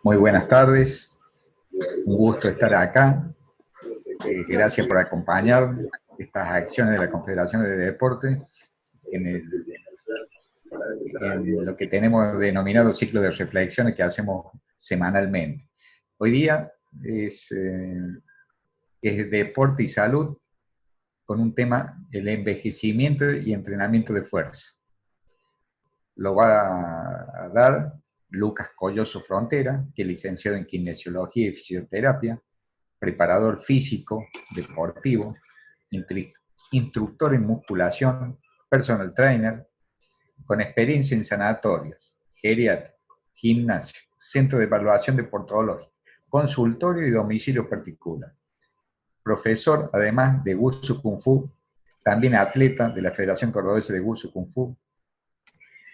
Muy buenas tardes, un gusto estar acá. Gracias por acompañar estas acciones de la Confederación de Deporte en lo que tenemos denominado ciclo de reflexiones que hacemos semanalmente. Hoy día es deporte y salud con un tema, el envejecimiento y entrenamiento de fuerza. Lo va a dar Lucas Colloso Frontera, que es licenciado en Kinesiología y Fisioterapia, preparador físico, deportivo, instructor en musculación, personal trainer, con experiencia en sanatorios, geriatría, gimnasio, centro de evaluación deportológica, consultorio y domicilio particular. Profesor, además de Wushu Kung Fu, también atleta de la Federación Cordobesa de Wushu Kung Fu,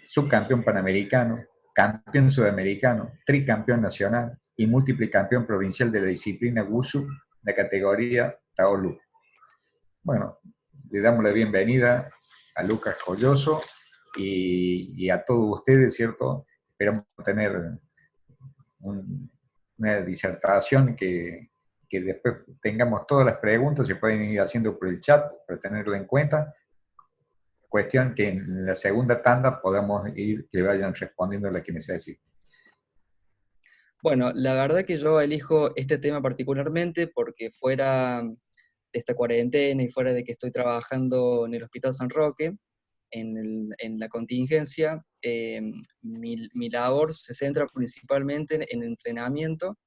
subcampeón panamericano, campeón sudamericano, tricampeón nacional y múltiple campeón provincial de la disciplina Wushu, la categoría Taolu. Bueno, le damos la bienvenida a Lucas Colloso y a todos ustedes, ¿cierto? Esperamos tener una disertación que después tengamos todas las preguntas, se pueden ir haciendo por el chat para tenerlo en cuenta. Cuestión que en la segunda tanda podamos ir, que vayan respondiendo a la que necesiten. Bueno, la verdad que yo elijo este tema particularmente porque fuera de esta cuarentena y fuera de que estoy trabajando en el Hospital San Roque, en la contingencia, mi labor se centra principalmente en el entrenamiento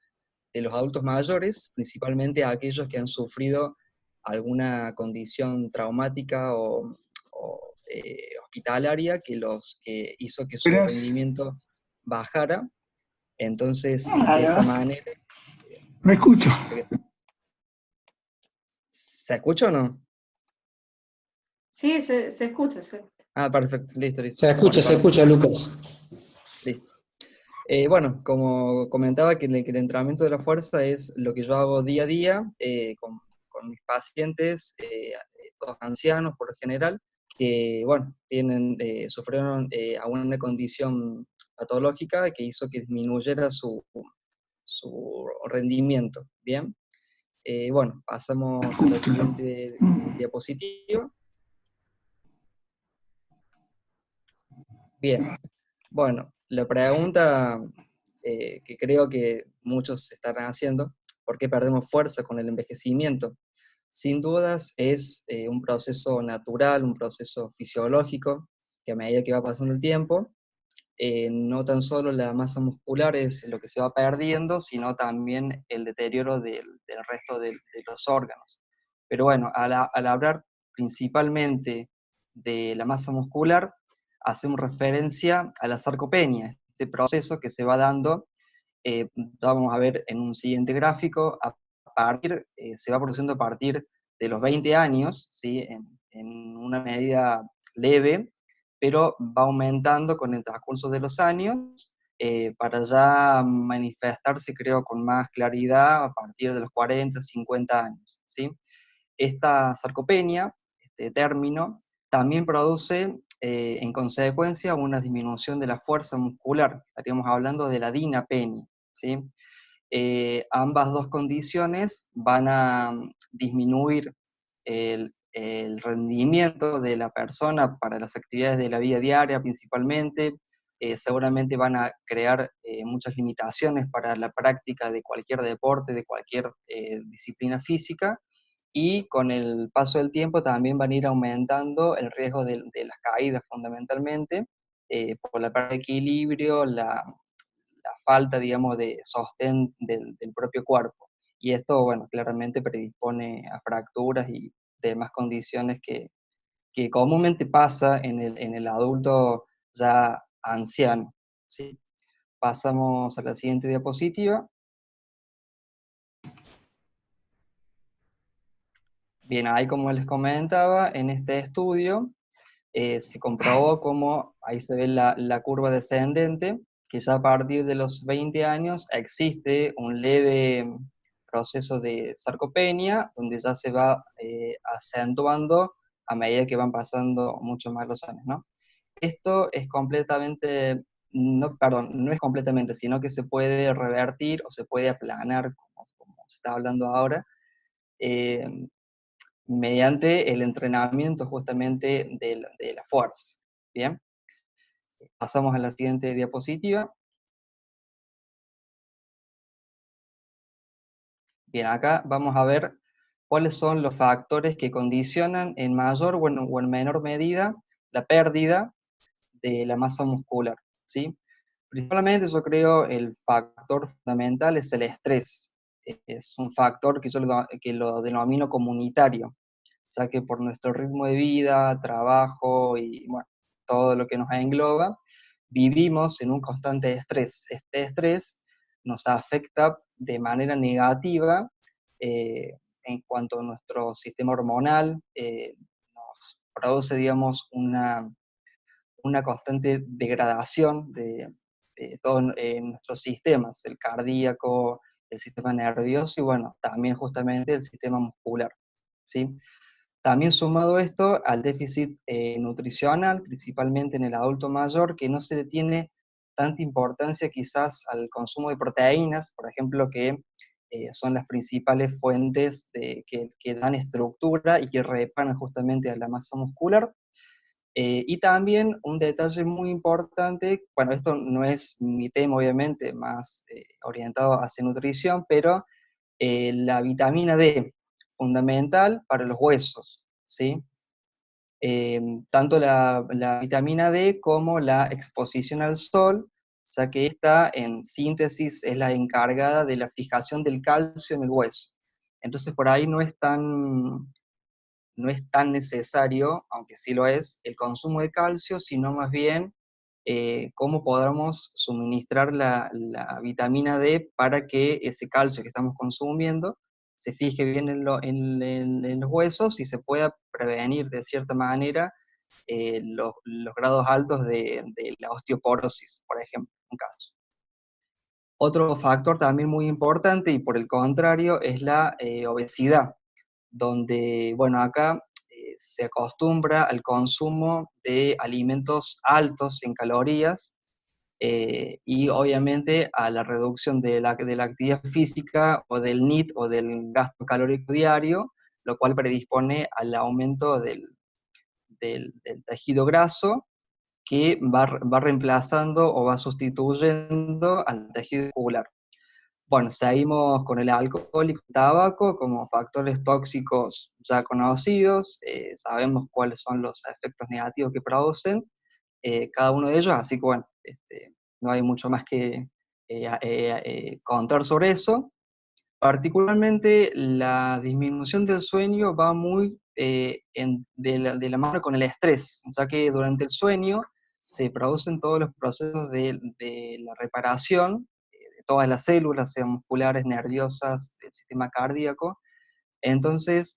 de los adultos mayores, principalmente a aquellos que han sufrido alguna condición traumática o hospitalaria que hizo que su rendimiento bajara. Entonces, de esa manera... No escucho. ¿Se escucha o no? Sí, se escucha. Ah, perfecto, listo. Se escucha, Lucas. Listo. Bueno, como comentaba, que el entrenamiento de la fuerza es lo que yo hago día a día con mis pacientes, todos ancianos por lo general, que, bueno, sufrieron alguna condición patológica que hizo que disminuyera su rendimiento, ¿bien? Bueno, pasamos a la siguiente diapositiva. Bien, bueno, la pregunta que creo que muchos se estarán haciendo, ¿por qué perdemos fuerza con el envejecimiento? Sin dudas es un proceso natural, un proceso fisiológico, que a medida que va pasando el tiempo, no tan solo la masa muscular es lo que se va perdiendo, sino también el deterioro del resto de los órganos. Pero bueno, al hablar principalmente de la masa muscular, hacemos referencia a la sarcopenia, este proceso que se va dando, vamos a ver en un siguiente gráfico, se va produciendo a partir de los 20 años, ¿sí? en una medida leve, pero va aumentando con el transcurso de los años, para ya manifestarse, creo, con más claridad a partir de los 40, 50 años, ¿sí? Esta sarcopenia, este término, también produce, en consecuencia, una disminución de la fuerza muscular. Estaríamos hablando de la dinapenia, ¿sí? Ambas dos condiciones van a disminuir el rendimiento de la persona para las actividades de la vida diaria principalmente. Seguramente van a crear muchas limitaciones para la práctica de cualquier deporte, de cualquier disciplina física, y con el paso del tiempo también van a ir aumentando el riesgo de las caídas fundamentalmente, por la pérdida de equilibrio, la falta, digamos, de sostén del propio cuerpo. Y esto, bueno, claramente predispone a fracturas y demás condiciones que comúnmente pasa en el adulto ya anciano, ¿sí? Pasamos a la siguiente diapositiva. Bien, ahí como les comentaba, en este estudio se comprobó cómo, ahí se ve la curva descendente, que ya a partir de los 20 años existe un leve proceso de sarcopenia, donde ya se va acentuando a medida que van pasando mucho más los años, ¿no? Esto es completamente no, perdón, no es completamente, sino que se puede revertir o se puede aplanar, como se está hablando ahora, eh, mediante el entrenamiento justamente de la fuerza. Bien, pasamos a la siguiente diapositiva. Bien, acá vamos a ver cuáles son los factores que condicionan en mayor o en menor medida la pérdida de la masa muscular, ¿sí? Principalmente yo creo el factor fundamental es el estrés. Es un factor que que lo denomino comunitario, o sea que por nuestro ritmo de vida, trabajo y bueno, todo lo que nos engloba, vivimos en un constante estrés. Este estrés nos afecta de manera negativa eh, en cuanto a nuestro sistema hormonal, nos produce, digamos, una constante degradación de todos nuestros sistemas, el cardíaco, el sistema nervioso y bueno, también justamente el sistema muscular, ¿sí? También sumado esto al déficit nutricional, principalmente en el adulto mayor, que no se le tiene tanta importancia quizás al consumo de proteínas, por ejemplo, que son las principales fuentes que dan estructura y que reparan justamente a la masa muscular. Y también un detalle muy importante, bueno, esto no es mi tema obviamente, más orientado hacia nutrición, pero la vitamina D, fundamental para los huesos, ¿sí? Tanto la vitamina D como la exposición al sol, o sea que esta en síntesis es la encargada de la fijación del calcio en el hueso. Entonces por ahí no es tan necesario, aunque sí lo es, el consumo de calcio, sino más bien cómo podamos suministrar la vitamina D para que ese calcio que estamos consumiendo se fije bien en los huesos y se pueda prevenir de cierta manera los grados altos de la osteoporosis, por ejemplo, un caso. Otro factor también muy importante y por el contrario es la obesidad, donde, bueno, acá se acostumbra al consumo de alimentos altos en calorías y obviamente a la reducción de la actividad física o del NEAT o del gasto calórico diario, lo cual predispone al aumento del tejido graso que va reemplazando o va sustituyendo al tejido muscular. Bueno, seguimos con el alcohol y el tabaco como factores tóxicos ya conocidos, sabemos cuáles son los efectos negativos que producen cada uno de ellos, así que bueno, no hay mucho más que contar sobre eso. Particularmente la disminución del sueño va muy de la mano con el estrés, ya que durante el sueño se producen todos los procesos de la reparación de todas las células, sean musculares, nerviosas, del sistema cardíaco. Entonces,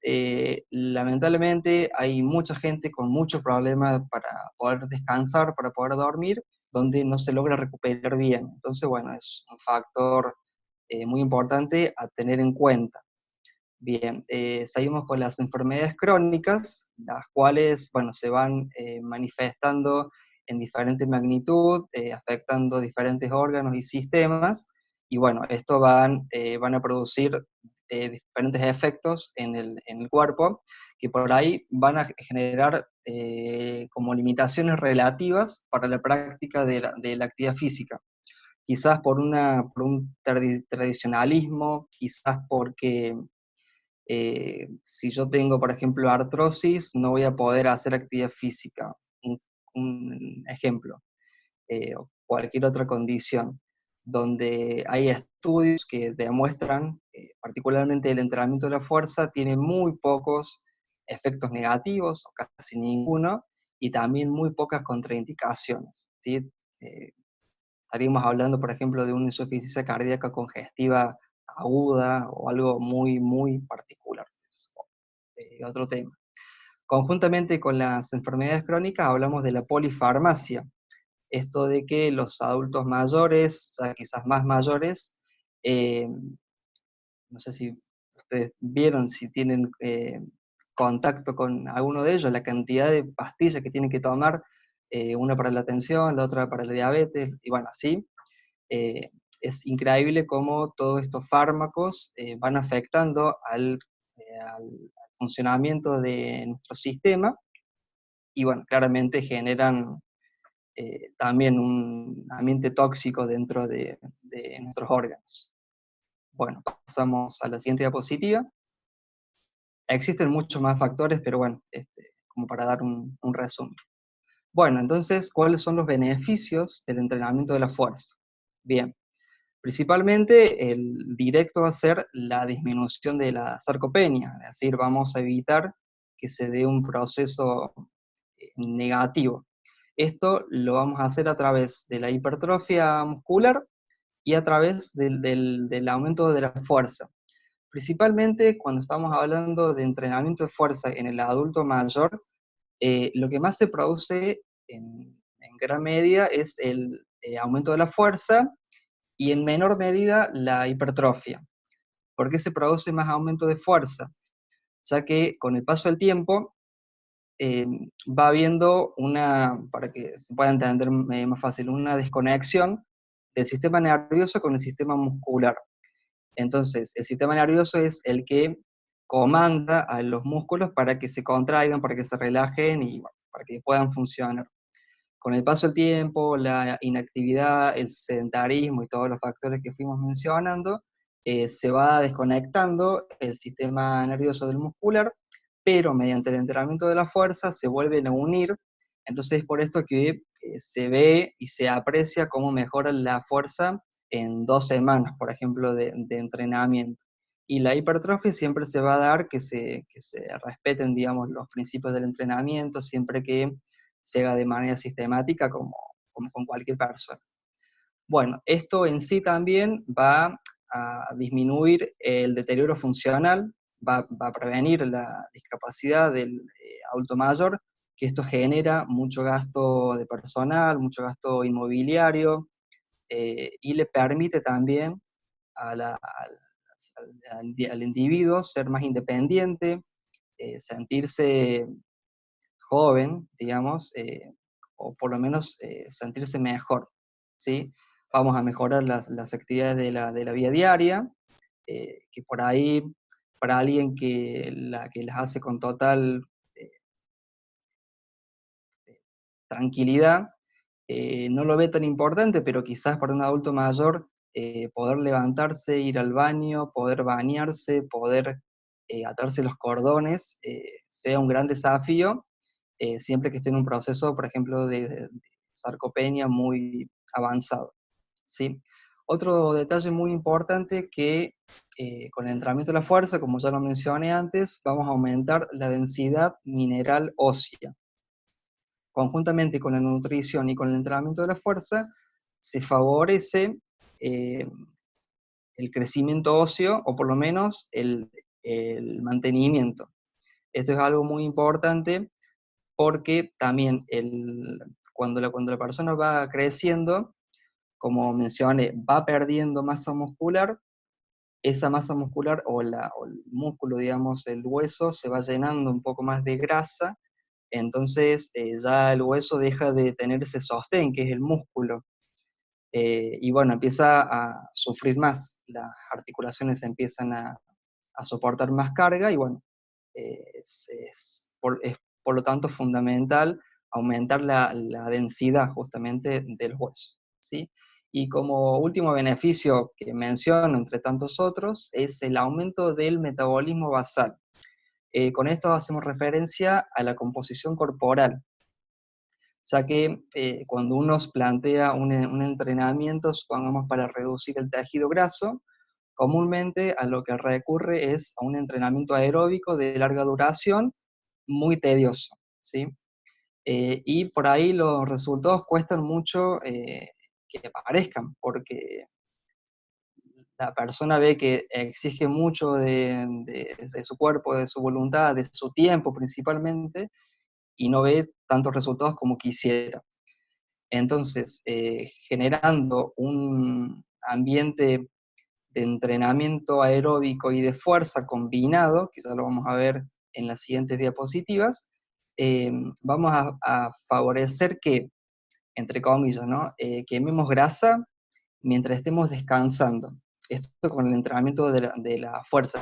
lamentablemente hay mucha gente con muchos problemas para poder descansar, para poder dormir, donde no se logra recuperar bien. Entonces, bueno, es un factor muy importante a tener en cuenta. Bien, seguimos con las enfermedades crónicas, las cuales, bueno, se van manifestando en diferente magnitud, afectando diferentes órganos y sistemas, y bueno, esto van a producir diferentes efectos en el cuerpo, que por ahí van a generar como limitaciones relativas para la práctica de la actividad física quizás por un tradicionalismo, quizás porque si yo tengo, por ejemplo, artrosis, no voy a poder hacer actividad física. Un ejemplo, o cualquier otra condición, donde hay estudios que demuestran, particularmente el entrenamiento de la fuerza, tiene muy pocos efectos negativos, o casi ninguno, y también muy pocas contraindicaciones, ¿sí? Estaríamos hablando, por ejemplo, de una insuficiencia cardíaca congestiva aguda o algo muy, muy particular. Es otro tema. Conjuntamente con las enfermedades crónicas hablamos de la polifarmacia. Esto de que los adultos mayores, ya quizás más mayores, eh, no sé si ustedes vieron, si tienen contacto con alguno de ellos, la cantidad de pastillas que tienen que tomar una para la tensión, la otra para la diabetes, y bueno, así. Es increíble cómo todos estos fármacos van afectando al funcionamiento de nuestro sistema, y bueno, claramente generan también un ambiente tóxico dentro de nuestros órganos. Bueno, pasamos a la siguiente diapositiva. Existen muchos más factores, pero bueno, como para dar un resumen. Bueno, entonces, ¿cuáles son los beneficios del entrenamiento de la fuerza? Bien, principalmente el directo va a ser la disminución de la sarcopenia, es decir, vamos a evitar que se dé un proceso negativo. Esto lo vamos a hacer a través de la hipertrofia muscular y a través del aumento de la fuerza. Principalmente cuando estamos hablando de entrenamiento de fuerza en el adulto mayor, lo que más se produce en gran medida es el aumento de la fuerza y en menor medida la hipertrofia. ¿Por qué se produce más aumento de fuerza? Ya que con el paso del tiempo va habiendo para que se pueda entender más fácil, una desconexión del sistema nervioso con el sistema muscular. Entonces, el sistema nervioso es el que comanda a los músculos para que se contraigan, para que se relajen y bueno, para que puedan funcionar. Con el paso del tiempo, la inactividad, el sedentarismo y todos los factores que fuimos mencionando, se va desconectando el sistema nervioso del muscular, pero mediante el entrenamiento de la fuerza se vuelven a unir. Entonces es por esto que se ve y se aprecia cómo mejora la fuerza en 2 semanas, por ejemplo, de entrenamiento. Y la hipertrofia siempre se va a dar que se respeten, digamos, los principios del entrenamiento, siempre que se haga de manera sistemática como con cualquier persona. Bueno, esto en sí también va a disminuir el deterioro funcional, va a prevenir la discapacidad del adulto mayor, que esto genera mucho gasto de personal, mucho gasto inmobiliario, y le permite también al individuo ser más independiente, sentirse joven, digamos, o por lo menos sentirse mejor, ¿sí? Vamos a mejorar las actividades de la vida diaria, que por ahí, para alguien que las hace con total eh, tranquilidad, no lo ve tan importante, pero quizás para un adulto mayor, poder levantarse, ir al baño, poder bañarse, poder atarse los cordones, sea un gran desafío, siempre que esté en un proceso, por ejemplo, de sarcopenia muy avanzado, ¿sí? Otro detalle muy importante que con el entrenamiento de la fuerza, como ya lo mencioné antes, vamos a aumentar la densidad mineral ósea. Conjuntamente con la nutrición y con el entrenamiento de la fuerza, se favorece eh, el crecimiento óseo, o por lo menos el mantenimiento. Esto es algo muy importante porque también cuando la persona va creciendo, como mencioné, va perdiendo masa muscular, esa masa muscular o el músculo, digamos, el hueso, se va llenando un poco más de grasa, entonces ya el hueso deja de tener ese sostén, que es el músculo, y bueno, empieza a sufrir más, las articulaciones empiezan a soportar más carga, y bueno, es por lo tanto fundamental aumentar la densidad justamente del hueso, ¿sí? Y como último beneficio que menciono, entre tantos otros, es el aumento del metabolismo basal. Con esto hacemos referencia a la composición corporal, ya que cuando uno plantea un entrenamiento, supongamos para reducir el tejido graso, comúnmente a lo que recurre es a un entrenamiento aeróbico de larga duración, muy tedioso, ¿sí? Y por ahí los resultados cuestan mucho que aparezcan, porque la persona ve que exige mucho de su cuerpo, de su voluntad, de su tiempo principalmente, y no ve tantos resultados como quisiera. Entonces, generando un ambiente de entrenamiento aeróbico y de fuerza combinado, que ya lo vamos a ver en las siguientes diapositivas, vamos a favorecer que, entre comillas, ¿no? Quememos grasa mientras estemos descansando. Esto con el entrenamiento de la fuerza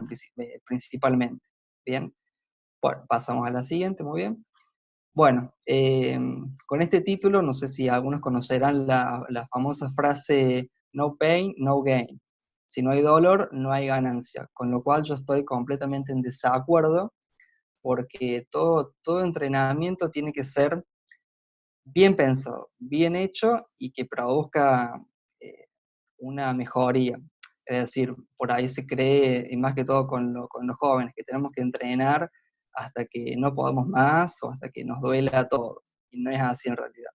principalmente. Bien, bueno, pasamos a la siguiente, muy bien. Bueno, con este título, no sé si algunos conocerán la famosa frase no pain, no gain. Si no hay dolor, no hay ganancia. Con lo cual yo estoy completamente en desacuerdo, porque todo entrenamiento tiene que ser bien pensado, bien hecho y que produzca eh, una mejoría. Es decir, por ahí se cree, y más que todo con los jóvenes, que tenemos que entrenar hasta que no podamos más o hasta que nos duela todo. Y no es así en realidad.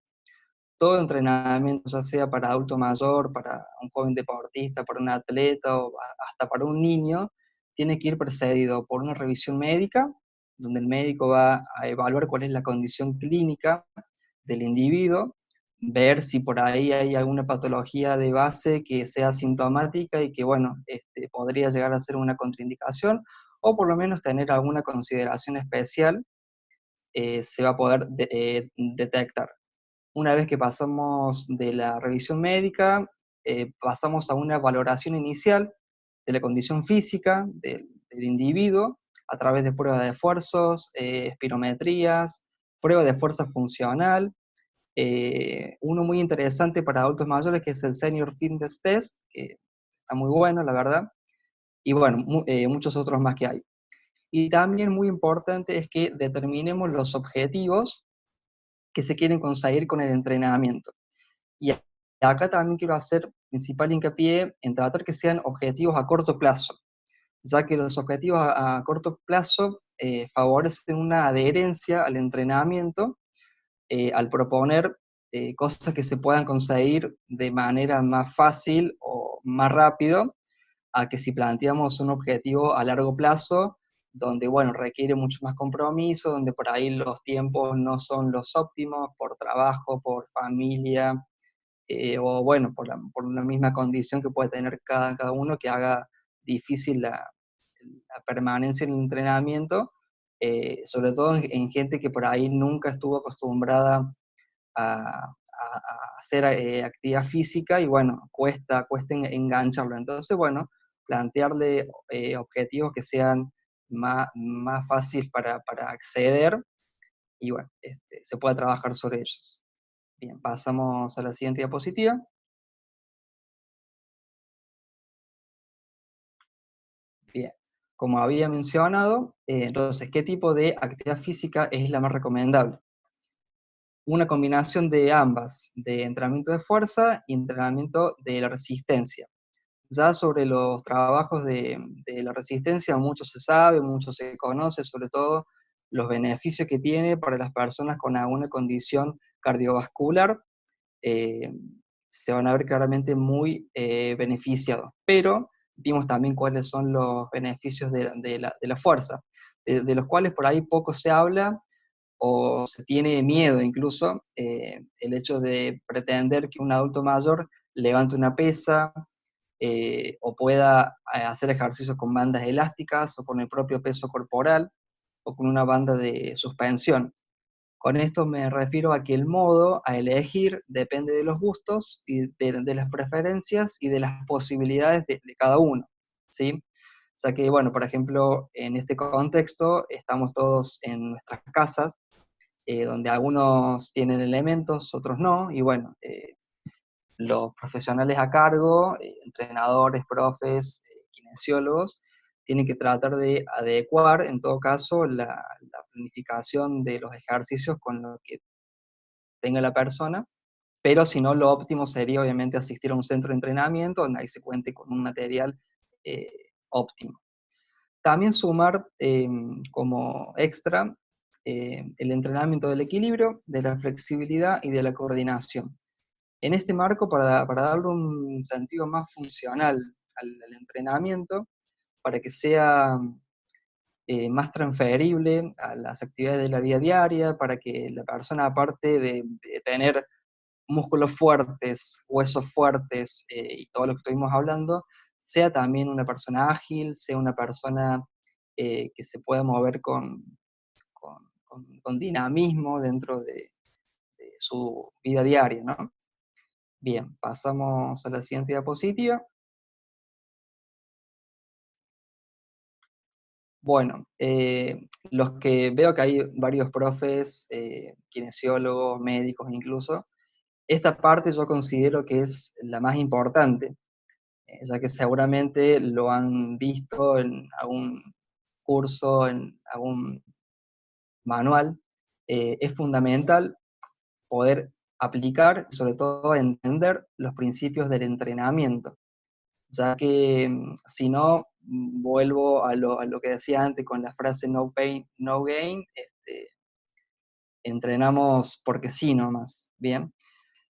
Todo entrenamiento, ya sea para adulto mayor, para un joven deportista, para un atleta o hasta para un niño, tiene que ir precedido por una revisión médica, donde el médico va a evaluar cuál es la condición clínica del individuo, ver si por ahí hay alguna patología de base que sea sintomática y que, bueno, podría llegar a ser una contraindicación, o por lo menos tener alguna consideración especial, se va a poder detectar. Una vez que pasamos de la revisión médica, pasamos a una valoración inicial de la condición física del individuo a través de pruebas de esfuerzos, espirometrías, pruebas de fuerza funcional. Uno muy interesante para adultos mayores que es el Senior Fitness Test, que está muy bueno, la verdad, y bueno, muchos otros más que hay. Y también muy importante es que determinemos los objetivos que se quieren conseguir con el entrenamiento. Y acá también quiero hacer principal hincapié en tratar que sean objetivos a corto plazo, ya que los objetivos a corto plazo favorecen una adherencia al entrenamiento al proponer cosas que se puedan conseguir de manera más fácil o más rápido, a que si planteamos un objetivo a largo plazo, donde, bueno, requiere mucho más compromiso, donde por ahí los tiempos no son los óptimos por trabajo, por familia, o bueno, por la misma condición que puede tener cada uno que haga difícil la permanencia en el entrenamiento, sobre todo en gente que por ahí nunca estuvo acostumbrada a hacer actividad física y bueno, cuesta engancharlo. Entonces, bueno, plantearle objetivos que sean más fáciles para acceder y bueno, se pueda trabajar sobre ellos. Bien, pasamos a la siguiente diapositiva. Bien, como había mencionado, entonces, ¿qué tipo de actividad física es la más recomendable? Una combinación de ambas, de entrenamiento de fuerza y entrenamiento de la resistencia. Ya sobre los trabajos de la resistencia, mucho se sabe, mucho se conoce, sobre todo los beneficios que tiene para las personas con alguna condición cardiovascular, eh, se van a ver claramente muy beneficiados. Pero vimos también cuáles son los beneficios de la fuerza, de los cuales por ahí poco se habla o se tiene miedo incluso, el hecho de pretender que un adulto mayor levante una pesa o pueda hacer ejercicios con bandas elásticas o con el propio peso corporal o con una banda de suspensión. Con esto me refiero a que el modo a elegir depende de los gustos y de las preferencias y de las posibilidades de cada uno, ¿sí? O sea que, bueno, por ejemplo, en este contexto estamos todos en nuestras casas, donde algunos tienen elementos, otros no, y bueno, los profesionales a cargo, entrenadores, profes, kinesiólogos, tienen que tratar de adecuar, en todo caso, la planificación de los ejercicios con lo que tenga la persona, pero si no, lo óptimo sería obviamente asistir a un centro de entrenamiento donde ahí se cuente con un material eh, óptimo. También sumar como extra el entrenamiento del equilibrio, de la flexibilidad y de la coordinación. En este marco, para darle un sentido más funcional al entrenamiento, para que sea más transferible a las actividades de la vida diaria, para que la persona, aparte de tener músculos fuertes, huesos fuertes y todo lo que estuvimos hablando, sea también una persona ágil, sea una persona que se pueda mover con con dinamismo dentro de su vida diaria, ¿no? Bien, pasamos a la siguiente diapositiva. Bueno, los que veo que hay varios profes, kinesiólogos, médicos incluso, esta parte yo considero que es la más importante, ya que seguramente lo han visto en algún curso, en algún manual. Es fundamental poder aplicar, sobre todo entender los principios del entrenamiento, ya que si no, vuelvo a lo que decía antes con la frase no pain, no gain, entrenamos porque sí nomás, ¿bien?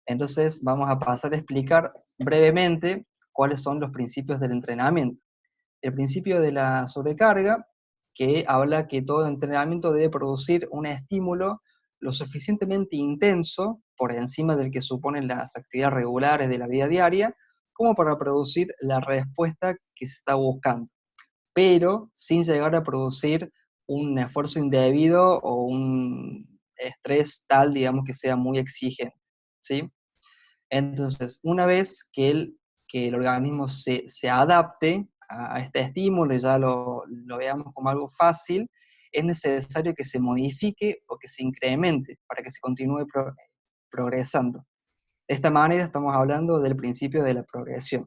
Entonces vamos a pasar a explicar brevemente cuáles son los principios del entrenamiento. El principio de la sobrecarga, que habla que todo entrenamiento debe producir un estímulo lo suficientemente intenso, por encima del que suponen las actividades regulares de la vida diaria, como para producir la respuesta que se está buscando, pero sin llegar a producir un esfuerzo indebido o un estrés tal, digamos, que sea muy exigente, ¿sí? Entonces, una vez que el organismo se adapte a este estímulo y ya lo veamos como algo fácil, es necesario que se modifique o que se incremente para que se continúe progresando. De esta manera estamos hablando del principio de la progresión.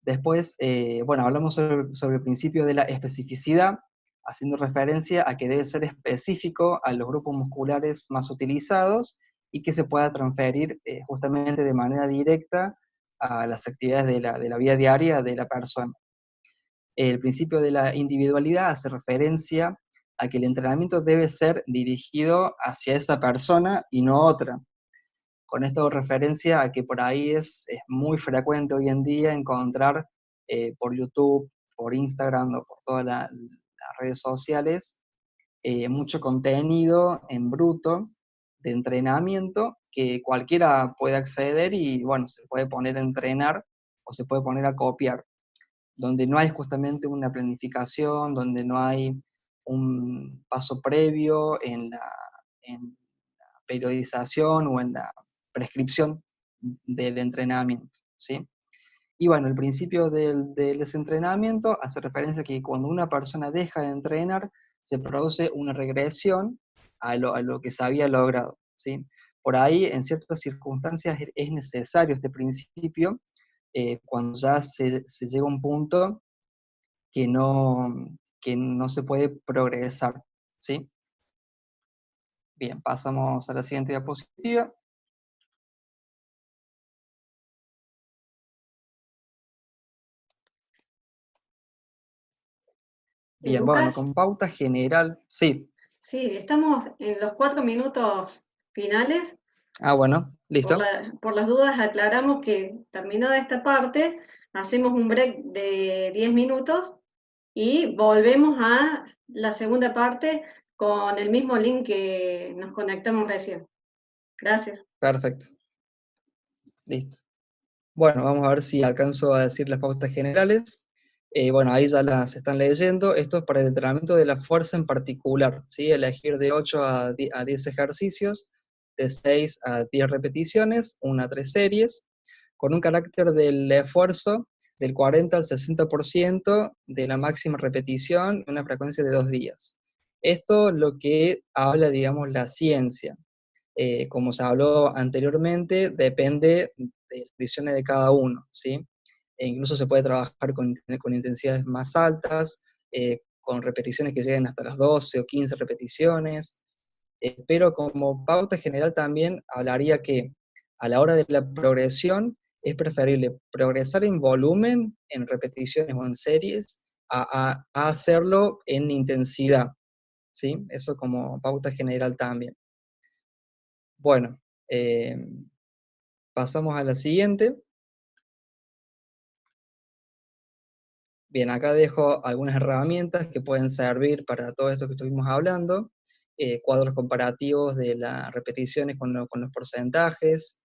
Después, bueno, hablamos sobre el principio de la especificidad, haciendo referencia a que debe ser específico a los grupos musculares más utilizados y que se pueda transferir justamente de manera directa a las actividades de la vida diaria de la persona. El principio de la individualidad hace referencia a que el entrenamiento debe ser dirigido hacia esa persona y no otra. Con esto hago referencia a que por ahí es muy frecuente hoy en día encontrar por YouTube, por Instagram o por todas las redes sociales mucho contenido en bruto de entrenamiento que cualquiera puede acceder y bueno, se puede poner a entrenar o se puede poner a copiar, donde no hay justamente una planificación, donde no hay un paso previo en periodización o en la prescripción del entrenamiento, ¿sí? Y bueno, el principio del desentrenamiento hace referencia a que cuando una persona deja de entrenar, se produce una regresión a lo que se había logrado, ¿sí? Por ahí, en ciertas circunstancias, es necesario este principio cuando ya se llega a un punto que que no se puede progresar, ¿sí? Bien, pasamos a la siguiente diapositiva. Bien, bueno, Lucas, con pauta general, sí. sí, estamos en los 4 minutos finales. Ah, bueno, listo. Por las dudas aclaramos que terminada esta parte, hacemos un break de 10 minutos y volvemos a la segunda parte con el mismo link que nos conectamos recién. Gracias. Perfecto, listo. Bueno, vamos a ver si alcanzo a decir las pautas generales. Bueno, ahí ya las están leyendo. Esto es para el entrenamiento de la fuerza en particular, ¿sí? Elegir de 8 a 10 ejercicios, de 6 a 10 repeticiones, 1 a 3 series, con un carácter del esfuerzo del 40 al 60% de la máxima repetición en una frecuencia de 2 días. Esto es lo que habla, digamos, la ciencia. Como se habló anteriormente, depende de las condiciones de cada uno, ¿sí? E incluso se puede trabajar con intensidades más altas, con repeticiones que lleguen hasta las 12 o 15 repeticiones, pero como pauta general también hablaría que a la hora de la progresión es preferible progresar en volumen, en repeticiones o en series, a hacerlo en intensidad, ¿sí? Eso como pauta general también. Bueno, pasamos a la siguiente. Bien, acá dejo algunas herramientas que pueden servir para todo esto que estuvimos hablando. Cuadros comparativos de las repeticiones con los porcentajes.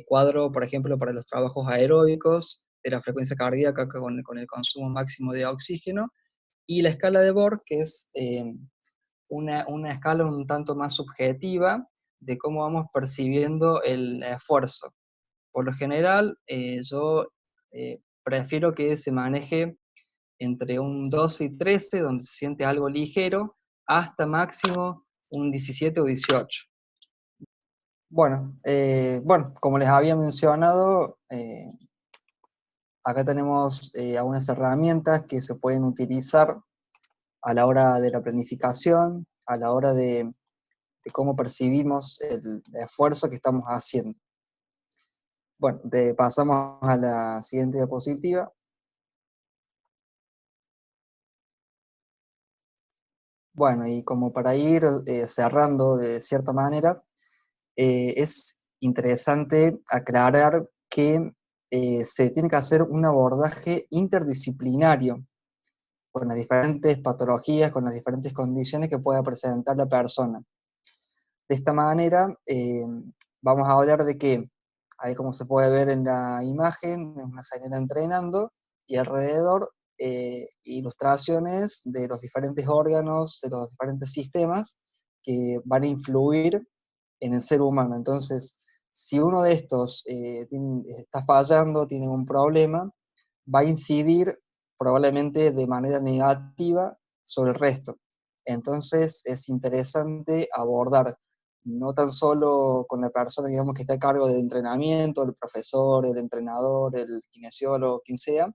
Cuadro, por ejemplo, para los trabajos aeróbicos, de la frecuencia cardíaca con el consumo máximo de oxígeno. Y la escala de Borg, que es una escala un tanto más subjetiva de cómo vamos percibiendo el esfuerzo. Por lo general, yo prefiero que se maneje entre un 12 y 13, donde se siente algo ligero, hasta máximo un 17 o 18. Bueno, como les había mencionado, acá tenemos algunas herramientas que se pueden utilizar a la hora de la planificación, a la hora de cómo percibimos el esfuerzo que estamos haciendo. Bueno, pasamos a la siguiente diapositiva. Bueno, y como para ir cerrando de cierta manera, es interesante aclarar que se tiene que hacer un abordaje interdisciplinario con las diferentes patologías, con las diferentes condiciones que pueda presentar la persona. De esta manera, vamos a hablar de que, ahí como se puede ver en la imagen, es una señora entrenando, y alrededor ilustraciones de los diferentes órganos, de los diferentes sistemas que van a influir en el ser humano. Entonces, si uno de estos está fallando, tiene un problema, va a incidir probablemente de manera negativa sobre el resto. Entonces, es interesante abordar no tan solo con la persona, digamos, que está a cargo del entrenamiento, el profesor, el entrenador, el kinesiólogo, quien sea,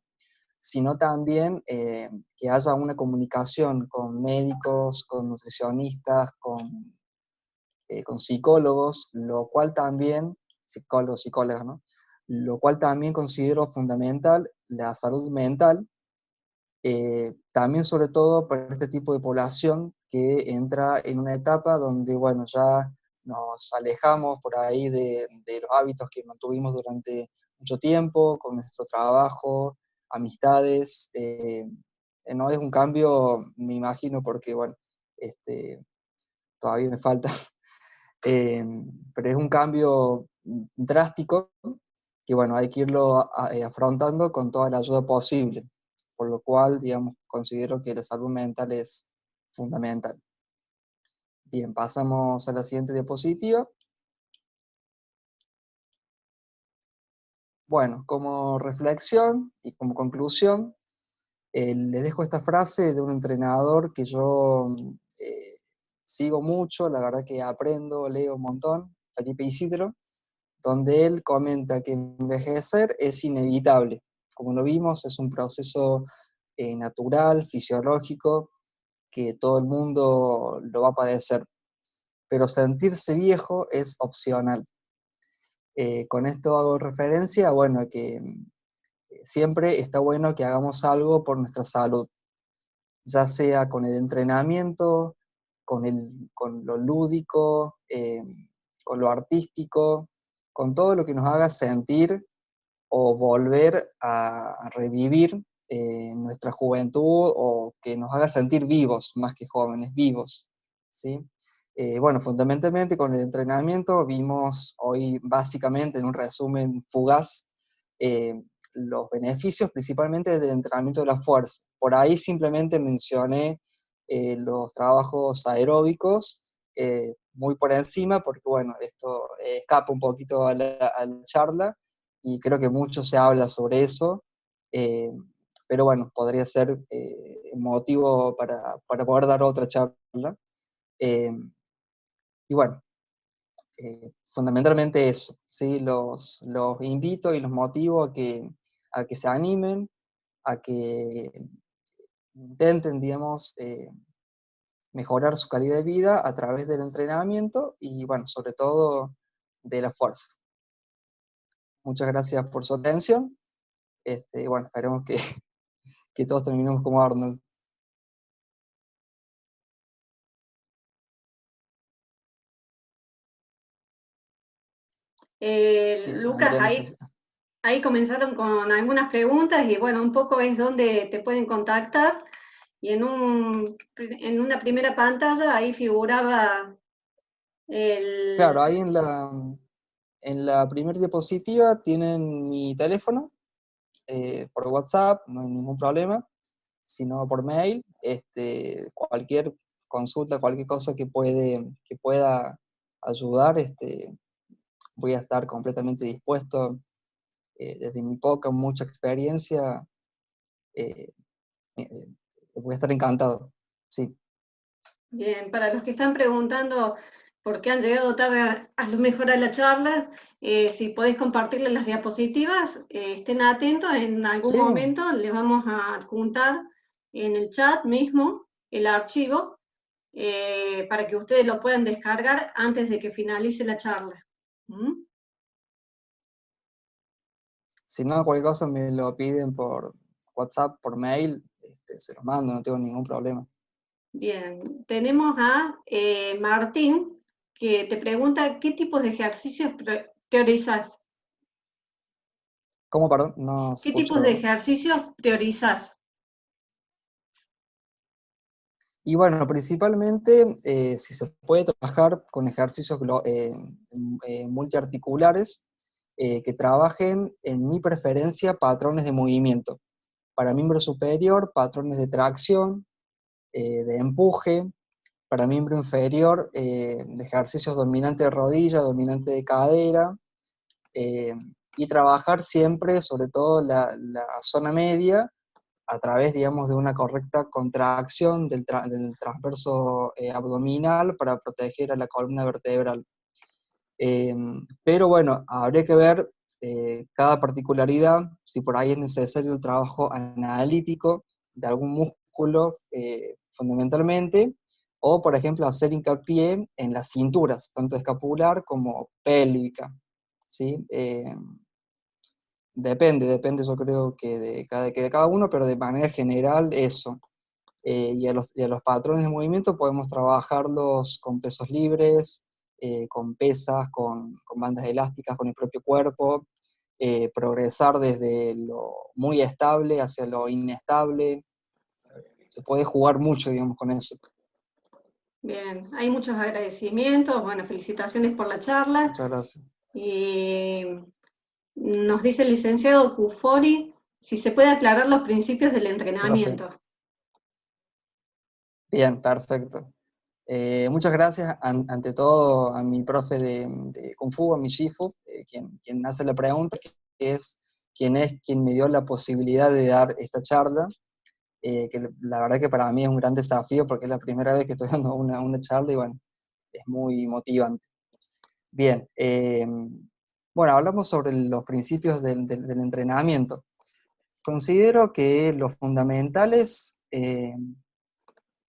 sino también que haya una comunicación con médicos, con nutricionistas, con psicólogos, lo cual también, psicólogos, psicólogas, ¿no? Lo cual también considero fundamental la salud mental, también sobre todo para este tipo de población que entra en una etapa donde, bueno, ya nos alejamos por ahí de los hábitos que mantuvimos durante mucho tiempo, con nuestro trabajo, amistades. No es un cambio, me imagino, porque, bueno, todavía me falta, pero es un cambio drástico que, bueno, hay que irlo afrontando con toda la ayuda posible, por lo cual, digamos, considero que la salud mental es fundamental. Bien, pasamos a la siguiente diapositiva. Bueno, como reflexión y como conclusión, les dejo esta frase de un entrenador que yo sigo mucho, la verdad que aprendo, leo un montón, Felipe Isidro, donde él comenta que envejecer es inevitable. Como lo vimos, es un proceso natural, fisiológico, que todo el mundo lo va a padecer, pero sentirse viejo es opcional. Con esto hago referencia, bueno, que siempre está bueno que hagamos algo por nuestra salud, ya sea con el entrenamiento, con lo lúdico, con lo artístico, con todo lo que nos haga sentir o volver a revivir nuestra juventud, o que nos haga sentir vivos, más que jóvenes, vivos, ¿sí? Bueno, fundamentalmente con el entrenamiento vimos hoy básicamente en un resumen fugaz eh, los beneficios principalmente del entrenamiento de la fuerza. Por ahí simplemente mencioné los trabajos aeróbicos muy por encima, porque bueno, esto escapa un poquito a la charla, y creo que mucho se habla sobre eso, eh, pero bueno, podría ser motivo para poder dar otra charla. Eh, y bueno, fundamentalmente eso, ¿sí? Los invito y los motivo a que se animen, a que intenten, digamos, mejorar su calidad de vida a través del entrenamiento y, bueno, sobre todo de la fuerza. Muchas gracias por su atención. Bueno, esperemos que todos terminemos como Arnold. Bien, Lucas, Andrea, no sé ahí, si... ahí comenzaron con algunas preguntas y bueno, un poco es donde te pueden contactar. Y en una primera pantalla ahí figuraba Claro, el... ahí en la primera diapositiva tienen mi teléfono, por WhatsApp, no hay ningún problema, sino por mail, cualquier consulta, cualquier cosa que pueda ayudar, voy a estar completamente dispuesto, desde mi poca, mucha experiencia, eh, voy a estar encantado, sí. Bien, para los que están preguntando por qué han llegado tarde a lo mejor a la charla, si podéis compartirles las diapositivas, estén atentos, en algún Sí, momento les vamos a adjuntar en el chat mismo el archivo para que ustedes lo puedan descargar antes de que finalice la charla. ¿Mm? si no, cualquier cosa me lo piden por WhatsApp, por mail, se los mando, no tengo ningún problema. Bien, tenemos a Martín, que te pregunta qué tipos de ejercicios priorizas. ¿Cómo, perdón? No se ¿Qué tipos de escuchó. ejercicios priorizas? Y bueno, principalmente, si se puede trabajar con ejercicios multiarticulares, que trabajen, en mi preferencia, patrones de movimiento. Para miembro superior, patrones de tracción, de empuje. Para miembro inferior, de ejercicios dominante de rodilla, dominante de cadera. eh, y trabajar siempre, sobre todo la zona media, a través, digamos, de una correcta contracción del transverso abdominal para proteger a la columna vertebral. Pero bueno, habría que ver cada particularidad, si por ahí es necesario el trabajo analítico de algún músculo fundamentalmente, o por ejemplo hacer hincapié en las cinturas, tanto escapular como pélvica, ¿sí? Depende yo creo que de cada uno, pero de manera general eso. Y a los patrones de movimiento podemos trabajarlos con pesos libres, con pesas, con bandas elásticas, con el propio cuerpo, progresar desde lo muy estable hacia lo inestable. Se puede jugar mucho, digamos, con eso. Bien, hay muchos agradecimientos, bueno, felicitaciones por la charla. Muchas gracias. Y nos dice el licenciado Cufori si se puede aclarar los principios del Profe. entrenamiento. Bien, perfecto. Muchas gracias ante todo a mi profe de Kung Fu, a mi Shifu, quien hace la pregunta, que es quien me dio la posibilidad de dar esta charla, que la verdad que para mí es un gran desafío porque es la primera vez que estoy dando una charla y bueno, es muy motivante. Bien, bueno, hablamos sobre los principios del entrenamiento. Considero que los fundamentales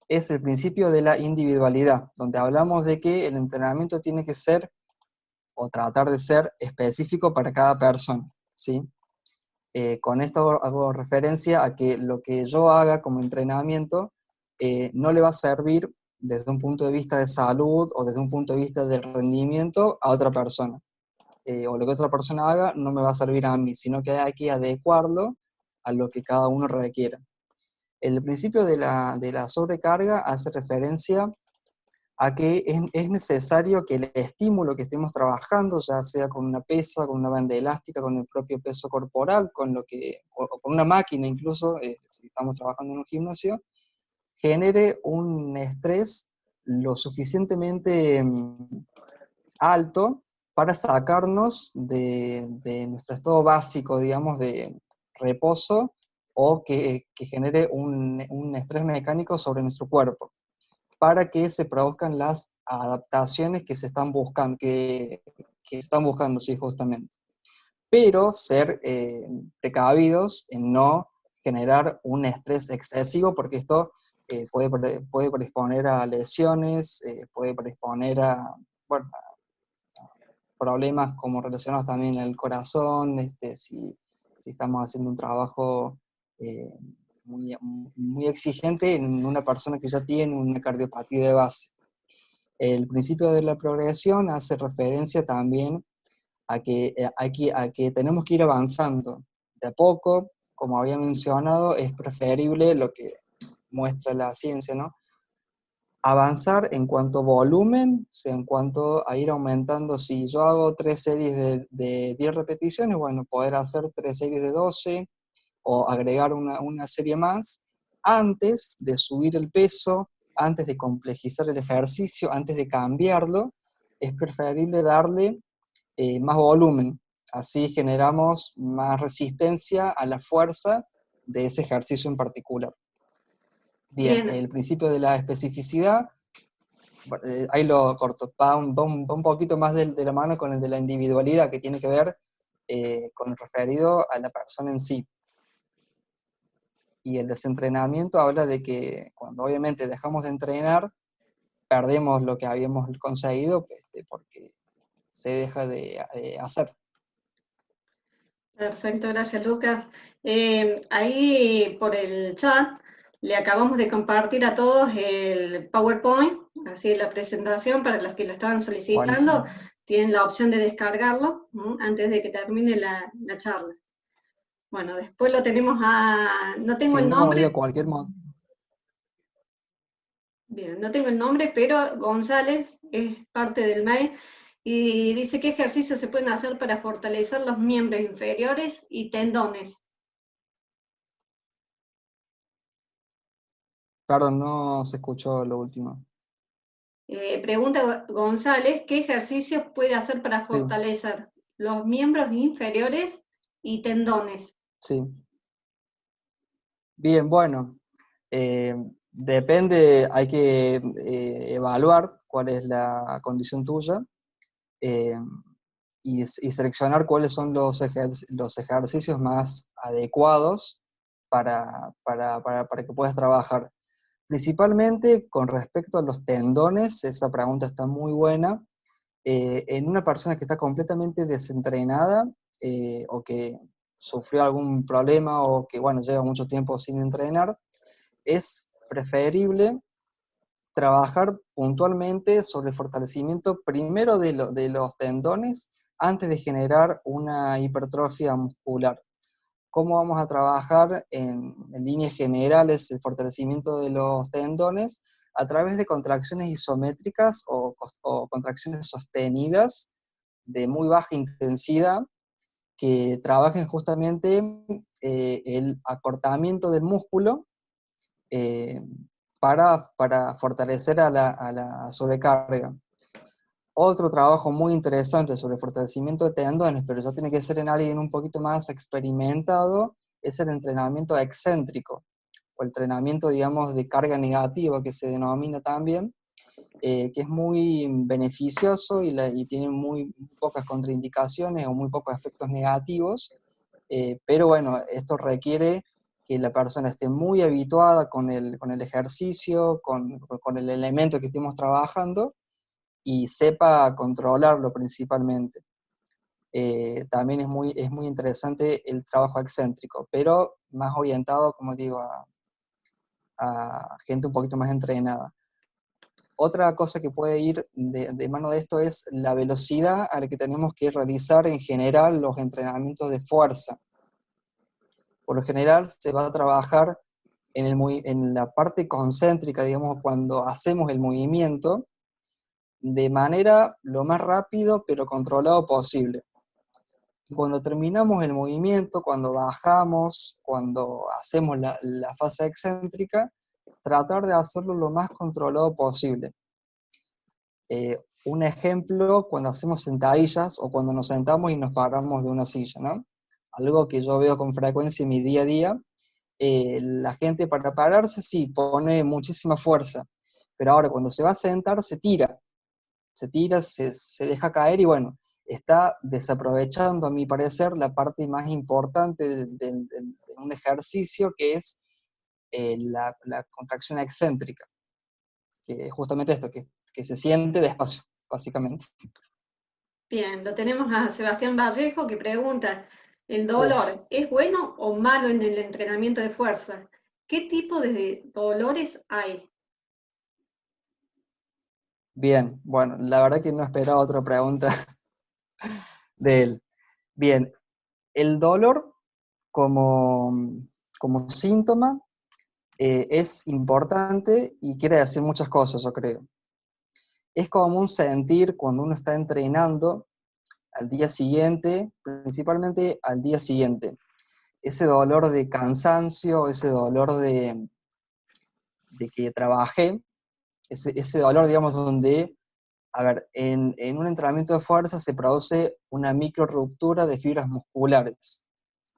es el principio de la individualidad, donde hablamos de que el entrenamiento tiene que ser o tratar de ser específico para cada persona, ¿sí? Con esto hago referencia a que lo que yo haga como entrenamiento no le va a servir desde un punto de vista de salud o desde un punto de vista del rendimiento a otra persona. O lo que otra persona haga no me va a servir a mí, sino que hay que adecuarlo a lo que cada uno requiera. El principio de la sobrecarga hace referencia a que es necesario que el estímulo que estemos trabajando, ya sea con una pesa, con una banda elástica, con el propio peso corporal, o con una máquina incluso, si estamos trabajando en un gimnasio, genere un estrés lo suficientemente alto para sacarnos de nuestro estado básico, digamos, de reposo, o que genere un estrés mecánico sobre nuestro cuerpo, para que se produzcan las adaptaciones que se están buscando, que están buscando, sí, justamente. Pero ser precavidos en no generar un estrés excesivo, porque esto puede predisponer a lesiones, puede predisponer a, bueno, problemas como relacionados también al corazón, si estamos haciendo un trabajo eh, muy exigente en una persona que ya tiene una cardiopatía de base. El principio de la progresión hace referencia también a que tenemos que ir avanzando de a poco. Como había mencionado, es preferible lo que muestra la ciencia, ¿no? Avanzar en cuanto a volumen, o sea, en cuanto a ir aumentando. Si yo hago 3 series de 10 repeticiones, bueno, poder hacer 3 series de 12 o agregar una serie más antes de subir el peso antes de complejizar el ejercicio, antes de cambiarlo, es preferible darle más volumen. Así generamos más resistencia a la fuerza de ese ejercicio en particular. Bien, Bien, el principio de la especificidad, ahí lo corto, va un poquito más de la mano con el de la individualidad, que tiene que ver con el referido a la persona en sí. Y el desentrenamiento habla de que cuando obviamente dejamos de entrenar, perdemos lo que habíamos conseguido, porque se deja de hacer. perfecto, gracias Lucas. Ahí por el chat le acabamos de compartir a todos el PowerPoint, así la presentación para los que lo estaban solicitando, Buenísimo. tienen la opción de descargarlo, ¿no? Antes de que termine la charla. Bueno, después lo tenemos no tengo Si el no, nombre, digo cualquier modo. bien, no tengo el nombre, pero González es parte del MAE y dice qué ejercicios se pueden hacer para fortalecer los miembros inferiores y tendones. Perdón, no se escuchó lo último. Pregunta González, ¿qué ejercicios puede hacer para Sí, fortalecer los miembros inferiores y tendones? sí. Bien, bueno. Depende, hay que evaluar cuál es la condición tuya eh, y seleccionar cuáles son los ejercicios más adecuados para que puedas trabajar. Principalmente con respecto a los tendones, esa pregunta está muy buena. En una persona que está completamente desentrenada o que sufrió algún problema o que, bueno, lleva mucho tiempo sin entrenar, es preferible trabajar puntualmente sobre el fortalecimiento primero de los tendones antes de generar una hipertrofia muscular. ¿Cómo vamos a trabajar en líneas generales el fortalecimiento de los tendones? A través de contracciones isométricas o contracciones sostenidas de muy baja intensidad que trabajen justamente el acortamiento del músculo eh, para fortalecer a la sobrecarga. Otro trabajo muy interesante sobre el fortalecimiento de tendones, pero ya tiene que ser en alguien un poquito más experimentado, es el entrenamiento excéntrico, o el entrenamiento, digamos, de carga negativa, que se denomina también, que es muy beneficioso y tiene muy pocas contraindicaciones o muy pocos efectos negativos, pero bueno, esto requiere que la persona esté muy habituada con el ejercicio, con el elemento que estemos trabajando, y sepa controlarlo principalmente. También es muy interesante el trabajo excéntrico, pero más orientado, como digo, a gente un poquito más entrenada. Otra cosa que puede ir de mano de esto es la velocidad a la que tenemos que realizar en general los entrenamientos de fuerza. Por lo general se va a trabajar en la parte concéntrica, digamos, cuando hacemos el movimiento, de manera lo más rápido pero controlado posible. Y cuando terminamos el movimiento, cuando bajamos, cuando hacemos la fase excéntrica, tratar de hacerlo lo más controlado posible. Un ejemplo, cuando hacemos sentadillas o cuando nos sentamos y nos paramos de una silla, ¿no? Algo que yo veo con frecuencia en mi día a día. La gente para pararse sí pone muchísima fuerza, pero ahora cuando se va a sentar se tira, se deja caer y bueno, está desaprovechando, a mi parecer, la parte más importante de un ejercicio, que es la contracción excéntrica, que es justamente esto, que se siente despacio, básicamente. Bien, lo tenemos a Sebastián Vallejo que pregunta, ¿el Uf, dolor es bueno o malo en el entrenamiento de fuerza? ¿Qué tipo de dolores hay? bien, bueno, la verdad que no esperaba otra pregunta de él. Bien, el dolor como, como síntoma es importante y quiere decir muchas cosas, yo creo. Es común sentir cuando uno está entrenando al día siguiente, principalmente al día siguiente, ese dolor de cansancio, ese dolor de que trabajé ese dolor, digamos, donde, a ver, en un entrenamiento de fuerza se produce una micro ruptura de fibras musculares,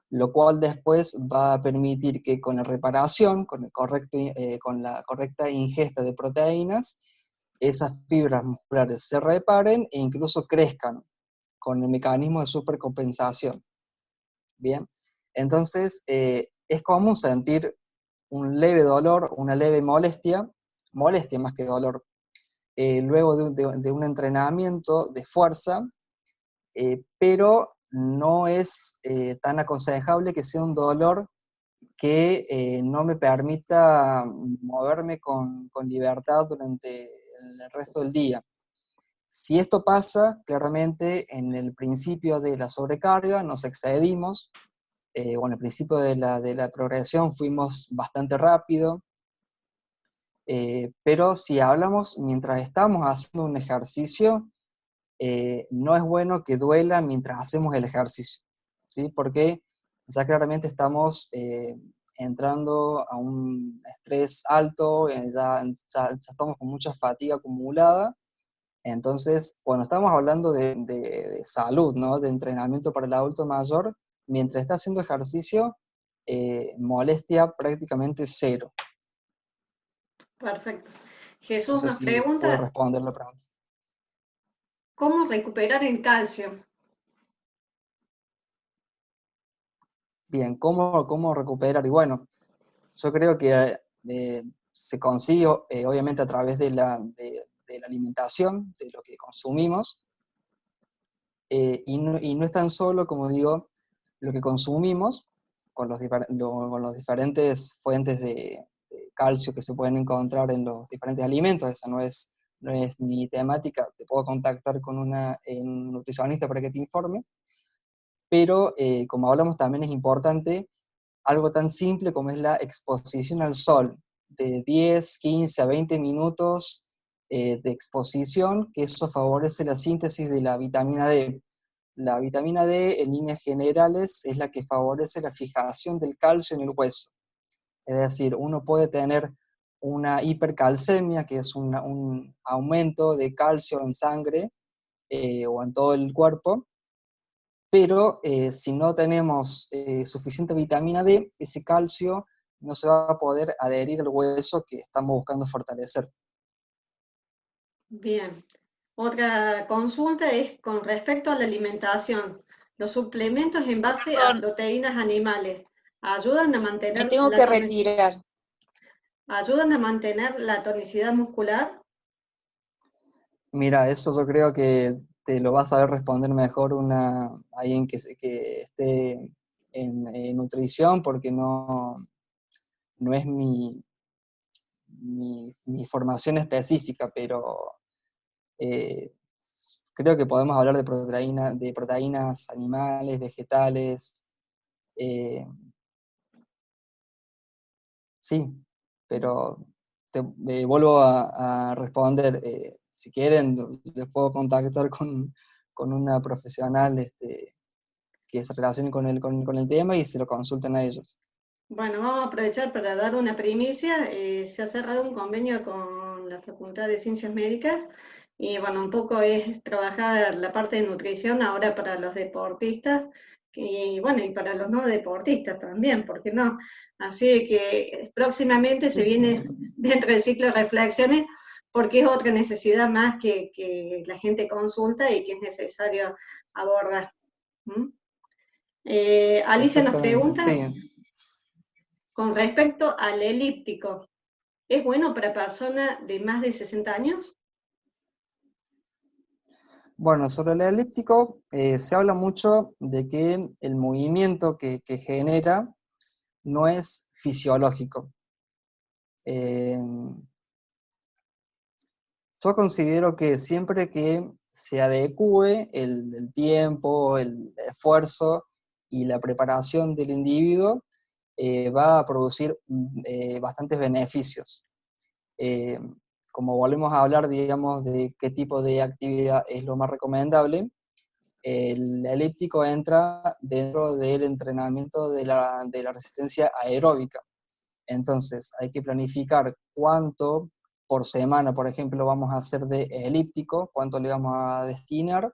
lo cual después va a permitir que con la reparación, con la correcta ingesta de proteínas, esas fibras musculares se reparen e incluso crezcan con el mecanismo de supercompensación. Bien, entonces es común sentir un leve dolor, una leve molestia más que dolor, luego de un entrenamiento de fuerza, pero no es tan aconsejable que sea un dolor que no me permita moverme con libertad durante el resto del día. Si esto pasa, claramente en el principio de la sobrecarga nos excedimos, bueno, al principio de la progresión fuimos bastante rápido, pero si hablamos mientras estamos haciendo un ejercicio, no es bueno que duela mientras hacemos el ejercicio, ¿sí? Porque ya claramente estamos entrando a un estrés alto, ya estamos con mucha fatiga acumulada. Entonces, cuando estamos hablando de salud, ¿no? De entrenamiento para el adulto mayor, mientras está haciendo ejercicio, molestia prácticamente cero. Perfecto. No Jesús sé nos si puedo pregunta, responder la pregunta. ¿cómo recuperar el calcio? Bien, ¿cómo recuperar? Y bueno, yo creo que se consigue obviamente a través de la alimentación, de lo que consumimos, y no es tan solo, como digo, lo que consumimos con los diferentes fuentes de calcio que se pueden encontrar en los diferentes alimentos. Esa no es mi temática, te puedo contactar con un nutricionista para que te informe, pero como hablamos también es importante algo tan simple como es la exposición al sol, de 10, 15 a 20 minutos de exposición, que eso favorece la síntesis de la vitamina D. La vitamina D, en líneas generales, es la que favorece la fijación del calcio en el hueso. Es decir, uno puede tener una hipercalcemia, que es un aumento de calcio en sangre o en todo el cuerpo, pero si no tenemos suficiente vitamina D, ese calcio no se va a poder adherir al hueso que estamos buscando fortalecer. Bien. Otra consulta es con respecto a la alimentación. ¿Los suplementos en base a Perdón, proteínas animales ayudan a me mantener tengo que retirar. ayudan a mantener la tonicidad muscular? Mira, eso yo creo que te lo va a saber responder mejor alguien que esté en nutrición, porque no es mi formación específica, pero eh, creo que podemos hablar de proteínas animales, vegetales, sí, pero vuelvo a responder. Si quieren, les puedo contactar con una profesional que se relacione con el tema y se lo consulten a ellos. Bueno, vamos a aprovechar para dar una primicia. Se ha cerrado un convenio con la Facultad de Ciencias Médicas y bueno, un poco es trabajar la parte de nutrición ahora para los deportistas y bueno, y para los no deportistas también, ¿por qué no? Así que próximamente se viene dentro del ciclo de reflexiones porque es otra necesidad más que la gente consulta y que es necesario abordar. ¿Mm? Alicia nos Exactamente, pregunta, sí. con respecto al elíptico, ¿es bueno para personas de más de 60 años? Bueno, sobre el elíptico se habla mucho de que el movimiento que genera no es fisiológico. Eh, yo considero que siempre que se adecue el tiempo, el esfuerzo y la preparación del individuo, va a producir bastantes beneficios. Eh, Como volvemos a hablar, digamos, de qué tipo de actividad es lo más recomendable, el elíptico entra dentro del entrenamiento de la resistencia aeróbica. Entonces, hay que planificar cuánto por semana, por ejemplo, vamos a hacer de elíptico, cuánto le vamos a destinar,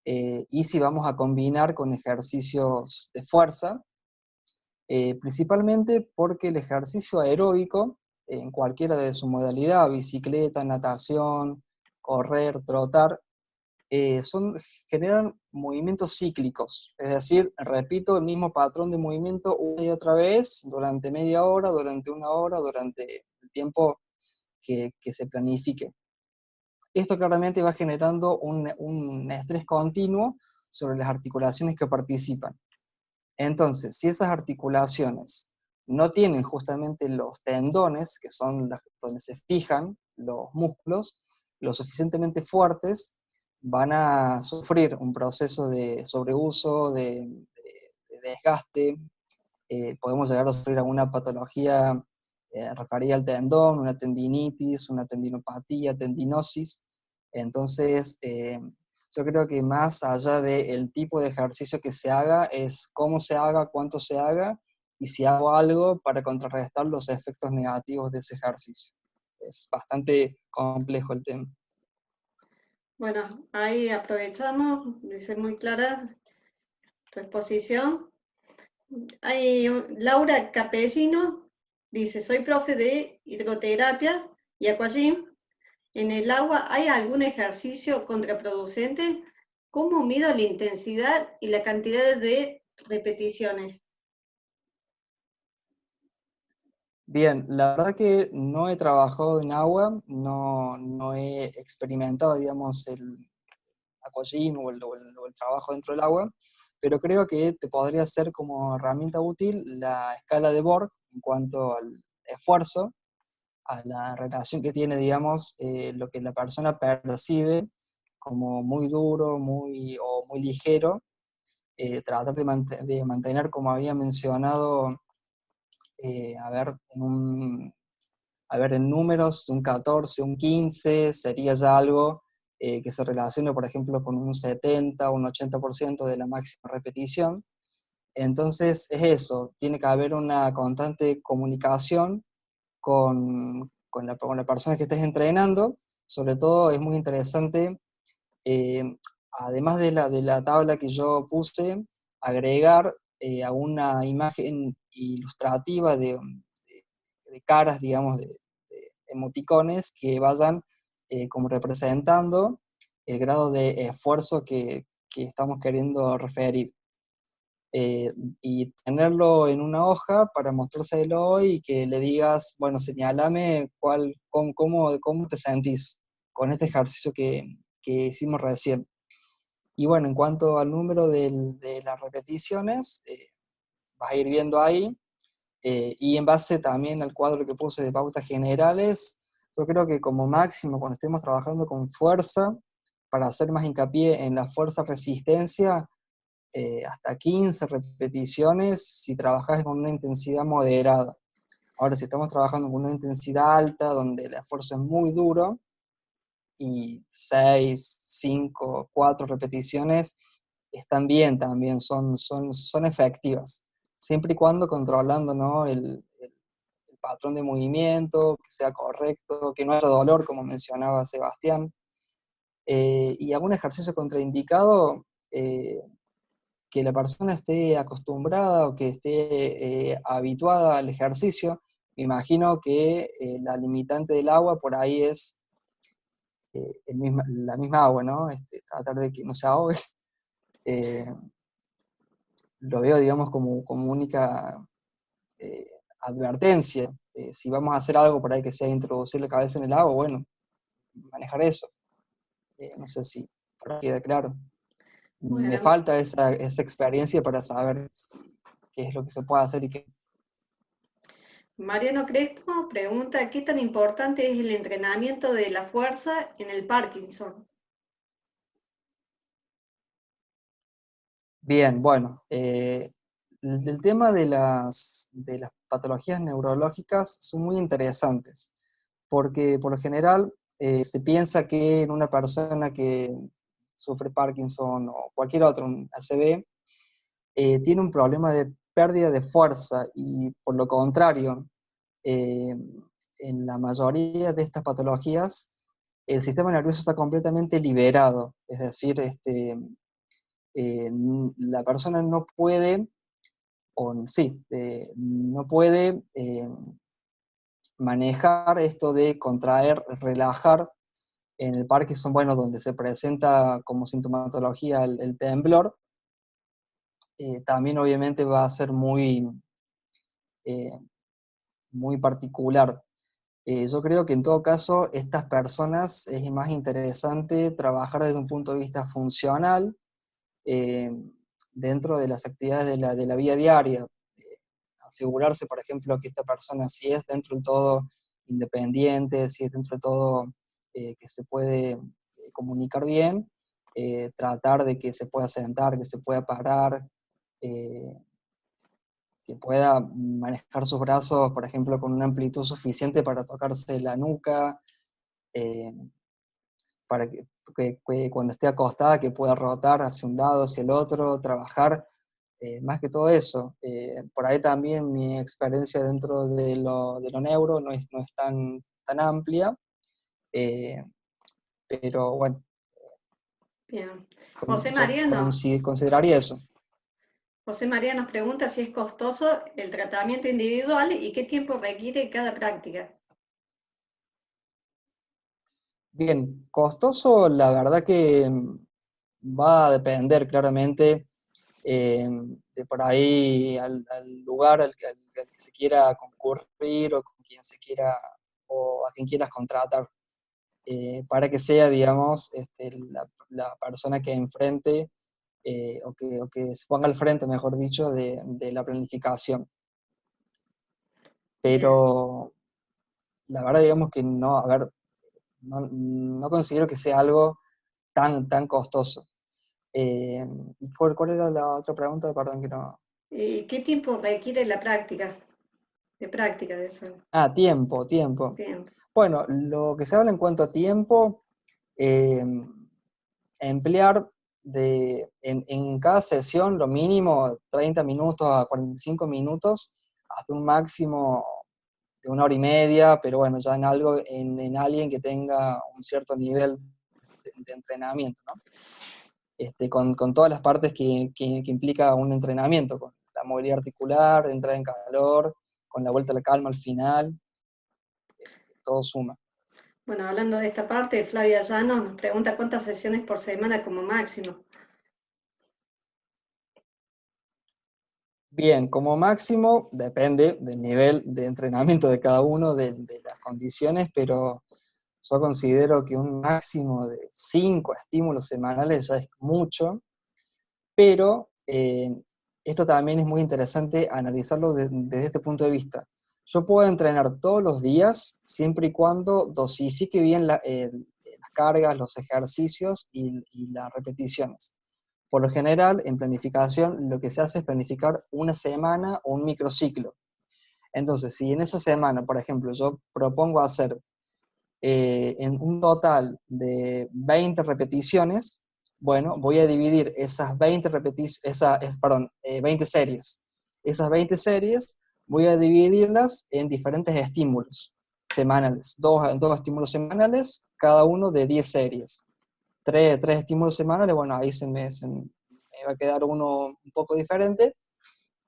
y si vamos a combinar con ejercicios de fuerza, principalmente porque el ejercicio aeróbico, en cualquiera de su modalidad, bicicleta, natación, correr, trotar, generan movimientos cíclicos, es decir, repito el mismo patrón de movimiento una y otra vez, durante media hora, durante una hora, durante el tiempo que se planifique. Esto claramente va generando un estrés continuo sobre las articulaciones que participan. Entonces, si esas articulaciones no tienen justamente los tendones, que son donde se fijan los músculos, lo suficientemente fuertes, van a sufrir un proceso de sobreuso, de desgaste, podemos llegar a sufrir alguna patología referida al tendón, una tendinitis, una tendinopatía, tendinosis. Entonces, yo creo que más allá del tipo de ejercicio que se haga, es cómo se haga, cuánto se haga, y si hago algo para contrarrestar los efectos negativos de ese ejercicio. Es bastante complejo el tema. Bueno, ahí aprovechamos, dice muy clara tu exposición. Laura Capellino dice, soy profe de hidroterapia y aquagym. ¿En el agua hay algún ejercicio contraproducente? ¿Cómo mido la intensidad y la cantidad de repeticiones? Bien, la verdad que no he trabajado en agua, no he experimentado, digamos, el aquagym o el trabajo dentro del agua, pero creo que te podría ser como herramienta útil la escala de Borg en cuanto al esfuerzo, a la relación que tiene, digamos, lo que la persona percibe como muy duro, o muy ligero, tratar de mantener, como había mencionado, en números, un 14, un 15, sería ya algo que se relacione, por ejemplo, con un 70 o un 80% de la máxima repetición. Entonces, es eso, tiene que haber una constante comunicación con la persona que estés entrenando. Sobre todo es muy interesante, eh, además de la tabla que yo puse, agregar a una imagen ilustrativa de caras, digamos, de emoticones que vayan como representando el grado de esfuerzo que estamos queriendo referir. Y tenerlo en una hoja para mostrárselo y que le digas, bueno, señálame cómo te sentís con este ejercicio que hicimos recién. Y bueno, en cuanto al número de las repeticiones, vas a ir viendo ahí, y en base también al cuadro que puse de pautas generales, yo creo que como máximo cuando estemos trabajando con fuerza, para hacer más hincapié en la fuerza-resistencia, hasta 15 repeticiones si trabajas con una intensidad moderada. Ahora, si estamos trabajando con una intensidad alta, donde el esfuerzo es muy duro, y 6, 5, 4 repeticiones están bien también, son efectivas, siempre y cuando controlando, ¿no?, el patrón de movimiento, que sea correcto, que no haya dolor, como mencionaba Sebastián. Y algún ejercicio contraindicado, que la persona esté acostumbrada o que esté habituada al ejercicio. Me imagino que la limitante del agua por ahí es la misma agua, ¿no? Tratar de que no se ahogue. Eh, lo veo, digamos, como única advertencia. Si vamos a hacer algo por ahí que sea introducir la cabeza en el agua, bueno, manejar eso. No sé si queda claro. Me Bueno, falta esa experiencia para saber qué es lo que se puede hacer y qué. Mariano Crespo pregunta, ¿qué tan importante es el entrenamiento de la fuerza en el Parkinson? Bien, bueno, el tema de las patologías neurológicas son muy interesantes, porque por lo general se piensa que en una persona que sufre Parkinson o cualquier otro, un ACV, tiene un problema de pérdida de fuerza, y por lo contrario, eh, en la mayoría de estas patologías el sistema nervioso está completamente liberado, es decir, la persona no puede, no puede manejar esto de contraer, relajar. En el Parkinson, bueno, donde se presenta como sintomatología el temblor, también obviamente va a ser eh, muy particular. Yo creo que en todo caso, estas personas es más interesante trabajar desde un punto de vista funcional, eh, dentro de las actividades de la vida diaria. Asegurarse, por ejemplo, que esta persona, si es dentro del todo independiente, si es dentro de todo que se puede comunicar bien, tratar de que se pueda sentar, que se pueda parar, eh, que pueda manejar sus brazos, por ejemplo, con una amplitud suficiente para tocarse la nuca, eh, para que cuando esté acostada que pueda rotar hacia un lado, hacia el otro, trabajar, más que todo eso. Por ahí también mi experiencia dentro de lo neuro no es tan amplia, eh, pero bueno, Bien. yo consideraría eso. José María nos pregunta si es costoso el tratamiento individual y qué tiempo requiere cada práctica. Bien, costoso, la verdad que va a depender claramente de por ahí al lugar al que se quiera concurrir o con quien se quiera o a quien quieras contratar, para que sea, digamos, la persona que enfrente o que se ponga al frente, mejor dicho, de la planificación. Bien. Pero la verdad, digamos que no, a ver, no considero que sea algo tan costoso. ¿Y cuál era la otra pregunta? Perdón que no. ¿Qué tiempo requiere la práctica? De práctica de eso. Ah, tiempo. Tiempo. Bueno, lo que se habla en cuanto a tiempo, eh, emplear en cada sesión lo mínimo 30 minutos a 45 minutos, hasta un máximo de 1 hora y media, pero bueno, ya en algo, en alguien que tenga un cierto nivel de entrenamiento, ¿no? Con todas las partes que implica un entrenamiento, con la movilidad articular, entrada en calor, con la vuelta a la calma al final, todo suma. Bueno, hablando de esta parte, Flavia Llanos nos pregunta cuántas sesiones por semana como máximo. Bien, como máximo, depende del nivel de entrenamiento de cada uno, de las condiciones, pero yo considero que un máximo de 5 estímulos semanales ya es mucho, pero esto también es muy interesante analizarlo desde este punto de vista. Yo puedo entrenar todos los días siempre y cuando dosifique bien las cargas, los ejercicios y las repeticiones. Por lo general, en planificación, lo que se hace es planificar una semana o un microciclo. Entonces, si en esa semana, por ejemplo, yo propongo hacer en un total de 20 repeticiones, bueno, voy a dividir esas 20 20 series. Esas 20 series voy a dividirlas en diferentes estímulos semanales. Dos estímulos semanales, cada uno de 10 series. Tres estímulos semanales, bueno, ahí se me va a quedar uno un poco diferente,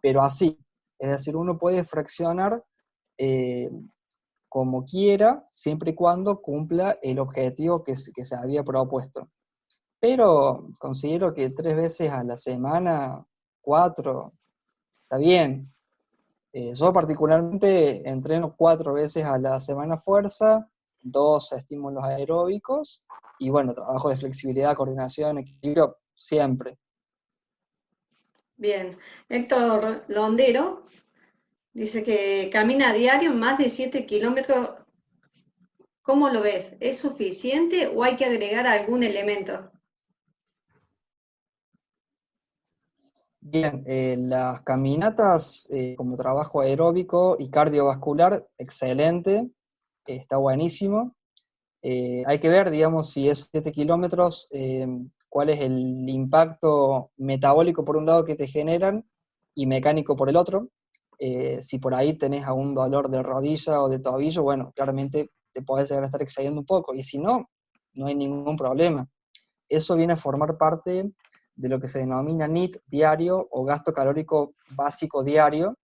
pero así. Es decir, uno puede fraccionar como quiera, siempre y cuando cumpla el objetivo que se había propuesto. Pero considero que 3 veces a la semana, 4, está bien. Yo particularmente entreno 4 veces a la semana fuerza, 2 estímulos aeróbicos, y bueno, trabajo de flexibilidad, coordinación, equilibrio, siempre. Bien. Héctor Londero dice que camina a diario más de 7 kilómetros. ¿Cómo lo ves? ¿Es suficiente o hay que agregar algún elemento? Bien, las caminatas como trabajo aeróbico y cardiovascular, excelente, está buenísimo. Hay que ver, digamos, si esos 7 kilómetros, cuál es el impacto metabólico por un lado que te generan y mecánico por el otro. Si por ahí tenés algún dolor de rodilla o de tobillo, bueno, claramente te podés llegar a estar excediendo un poco, y si no, no hay ningún problema. Eso viene a formar parte de lo que se denomina NEAT diario o gasto calórico básico diario,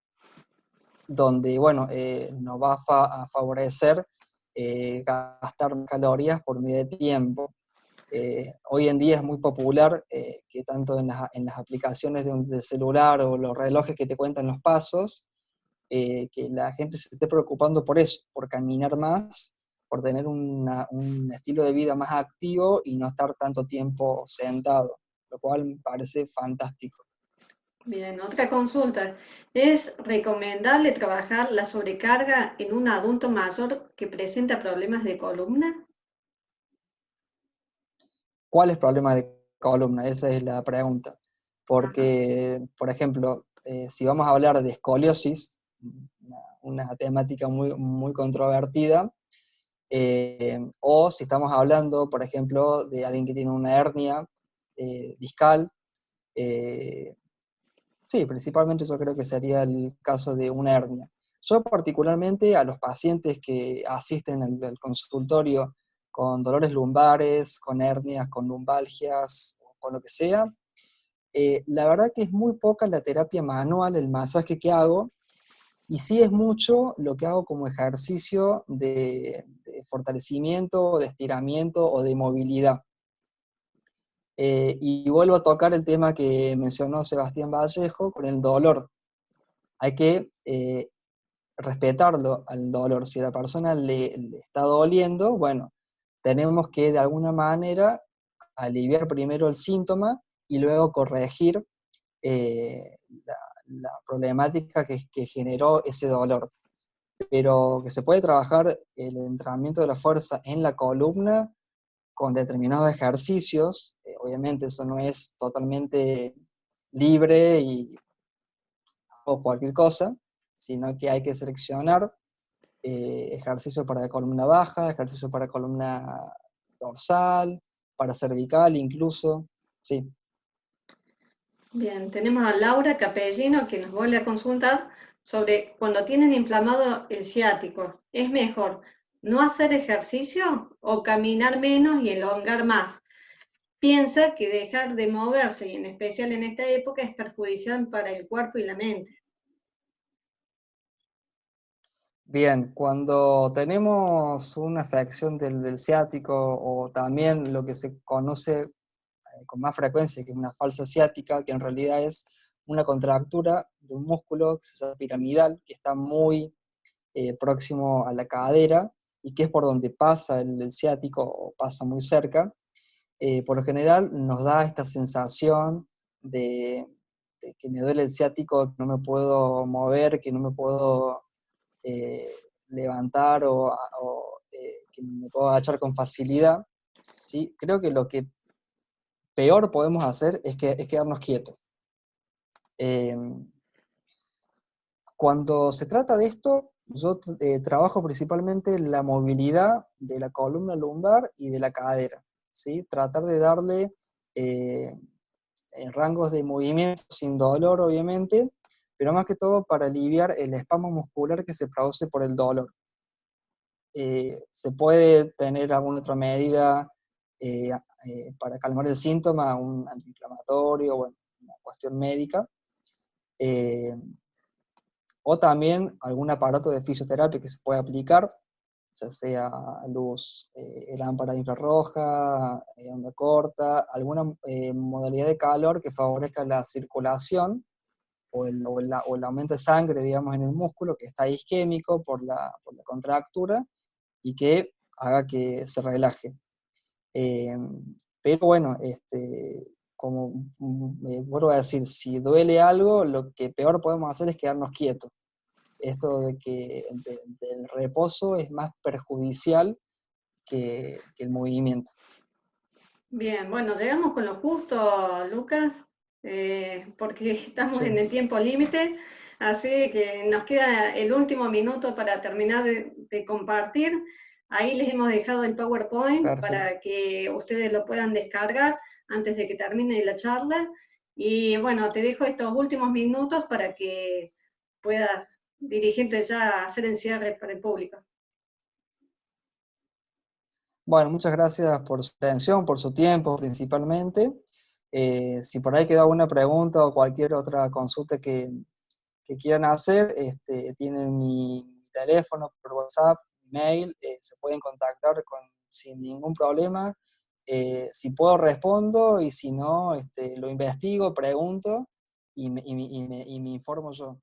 donde, bueno, nos va a favorecer gastar calorías por medio de tiempo. Hoy en día es muy popular que tanto en las aplicaciones de celular o los relojes que te cuentan los pasos, que la gente se esté preocupando por eso, por caminar más, por tener un estilo de vida más activo y no estar tanto tiempo sentado, lo cual me parece fantástico. Bien, otra consulta. ¿Es recomendable trabajar la sobrecarga en un adulto mayor que presenta problemas de columna? ¿Cuáles problemas de columna? Esa es la pregunta. Porque, por ejemplo, si vamos a hablar de escoliosis, una temática muy, muy controvertida, o si estamos hablando, por ejemplo, de alguien que tiene una hernia discal, sí, principalmente yo creo que sería el caso de una hernia. Yo particularmente a los pacientes que asisten al consultorio con dolores lumbares, con hernias, con lumbalgias, con lo que sea, la verdad que es muy poca la terapia manual, el masaje que hago, y sí es mucho lo que hago como ejercicio de fortalecimiento, de estiramiento o de movilidad. Y vuelvo a tocar el tema que mencionó Sebastián Vallejo con el dolor. Hay que respetarlo al dolor. Si a la persona le está doliendo, bueno, tenemos que de alguna manera aliviar primero el síntoma y luego corregir la problemática que generó ese dolor. Pero que se puede trabajar el entrenamiento de la fuerza en la columna con determinados ejercicios, obviamente eso no es totalmente libre o cualquier cosa, sino que hay que seleccionar ejercicios para columna baja, ejercicios para columna dorsal, para cervical incluso, sí. Bien, tenemos a Laura Capellino que nos vuelve a consultar sobre cuando tienen inflamado el ciático. ¿Es mejor no hacer ejercicio o caminar menos y elongar más? Piensa que dejar de moverse, y en especial en esta época, es perjudicial para el cuerpo y la mente. Bien, cuando tenemos una afección del ciático o también lo que se conoce con más frecuencia que una falsa ciática, que en realidad es una contractura de un músculo que se llama piramidal, que está muy próximo a la cadera y que es por donde pasa el ciático o pasa muy cerca, por lo general nos da esta sensación de que me duele el ciático, que no me puedo mover, que no me puedo levantar que me puedo agachar con facilidad. ¿Sí? Creo que lo que peor podemos hacer es quedarnos quietos. Cuando se trata de esto, yo trabajo principalmente la movilidad de la columna lumbar y de la cadera, ¿sí? Tratar de darle rangos de movimiento sin dolor, obviamente, pero más que todo para aliviar el espasmo muscular que se produce por el dolor. Se puede tener alguna otra medida para calmar el síntoma, un antiinflamatorio, bueno, una cuestión médica, o también algún aparato de fisioterapia que se puede aplicar, ya sea luz, lámpara infrarroja, onda corta, alguna modalidad de calor que favorezca la circulación o el aumento de sangre, digamos, en el músculo, que está isquémico por la contractura, y que haga que se relaje. Pero bueno, como vuelvo a decir, si duele algo, lo que peor podemos hacer es quedarnos quietos. Esto de que del reposo es más perjudicial que el movimiento. Bien, bueno, llegamos con lo justo, Lucas, porque estamos Sí. en el tiempo límite, así que nos queda el último minuto para terminar de compartir. Ahí les hemos dejado el PowerPoint Perfecto. para que ustedes lo puedan descargar antes de que termine la charla. Y bueno, te dejo estos últimos minutos para que puedas dirigirte ya a hacer el cierre para el público. Bueno, muchas gracias por su atención, por su tiempo principalmente. Si por ahí queda alguna pregunta o cualquier otra consulta que quieran hacer, tienen mi teléfono por WhatsApp, mail, se pueden contactar sin ningún problema. Si puedo respondo y si no, lo investigo, pregunto y me informo yo.